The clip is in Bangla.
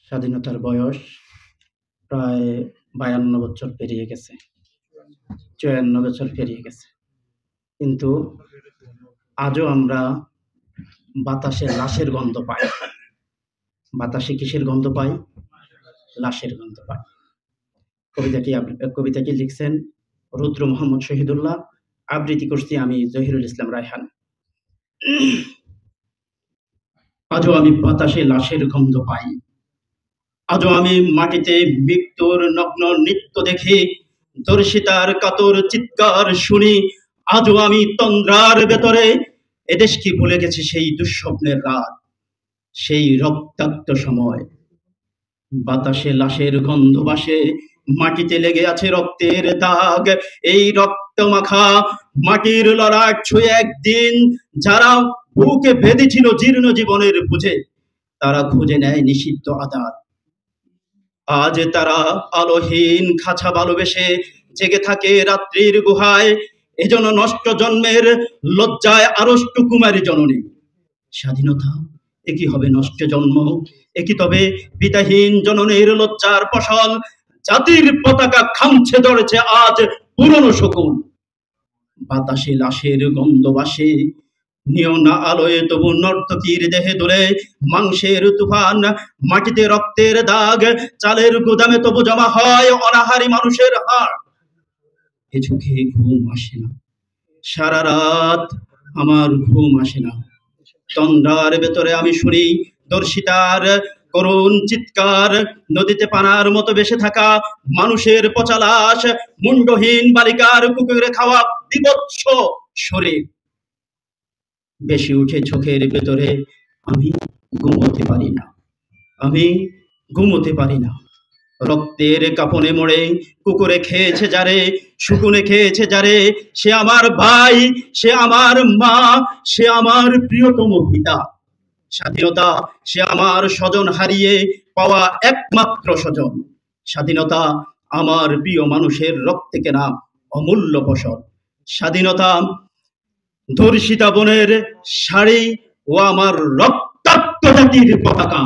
স্বাধীনতার বয়স প্রায় ৫২ বছর পেরিয়ে গেছে, ৫৪ বছর পেরিয়ে গেছে। কিন্তু আজও আমরা বাতাসে লাশের গন্ধ পাই। বাতাসে কিসের গন্ধ পাই? লাশের গন্ধ পাই। কবিতাটি লিখছেন রুদ্র মোহাম্মদ শহীদুল্লাহ, আবৃত্তি করছি আমি জহিরুল ইসলাম রায়হান। আজও আমি বাতাসে লাশের গন্ধ পাই, আজও আমি মাটিতে মৃত্যুর নগ্ন নৃত্য দেখি, দর্শিতার কাতর চিৎকার শুনি। আজও আমি তন্দ্রার ভেতরে এদেশ কি ভুলে গেছে সেই দুঃস্বপ্নের রাত, সেই রক্তাক্ত সময়। বাতাসে লাশের গন্ধ ভাসে, মাটিতে লেগে আছে রক্তের দাগ। এই রক্ত মাখা মাটির লড়াই ছুঁয়ে একদিন যারা বুকে বেঁধেছিল জীর্ণ জীবনের বুঝে, তারা খুঁজে নেয় নিষিদ্ধ আদার। আজ তারা আলোহীন খাঁচা ভালোবেসে জেগে থাকে রাত্রির গুহায়। এজন্য নষ্ট জন্মের লজ্জায় আড়ষ্ট কুমারী জননী। স্বাধীনতা একই হবে নষ্ট জন্ম, একই তবে পিতাহীন জননীর লজ্জার ফসল। জাতির পতাকা খামছে ধরেছে আজ পুরনো শকুন। বাতাসে লাশের গন্ধ ভাসে, নিও না আলোয় তবু নর্তকীর দেহে দোলে মাংসের তুফান, মাটিতে রক্তের দাগ। চালের গুদামে তবু জমা হয় অনাহারী মানুষের হাড়। এ চোখে ঘুম আসে না, সারা রাত আমার ঘুম আসে না। তন্দ্রার ভেতরে আমি শুনি দর্শিতার করুণ চিৎকার। নদীতে পানার মতো ভেসে থাকা মানুষের পচা লাশ, মুন্ডহীন বালিকার কুকুরে খাওয়া বিভৎস শরীর বেশি উঠে চোখের ভেতরে। আমি ঘুমোতে পারি না, আমি ঘুমোতে পারি না। রক্তের কাপনে মরে কুকুরে খেয়েছে যারে, শুকুনে খেয়েছে যারে, সে আমার ভাই, সে আমার মা, সে আমার প্রিয়তম পিতা। স্বাধীনতা সে আমার স্বজন হারিয়ে পাওয়া একমাত্র স্বজন। স্বাধীনতা আমার প্রিয় মানুষের রক্তে কেনা অমূল্য ফসল। স্বাধীনতা ধর্ষিতা বোনের শাড়ি ও আমার রক্তাক্ত জাতির পতাকা।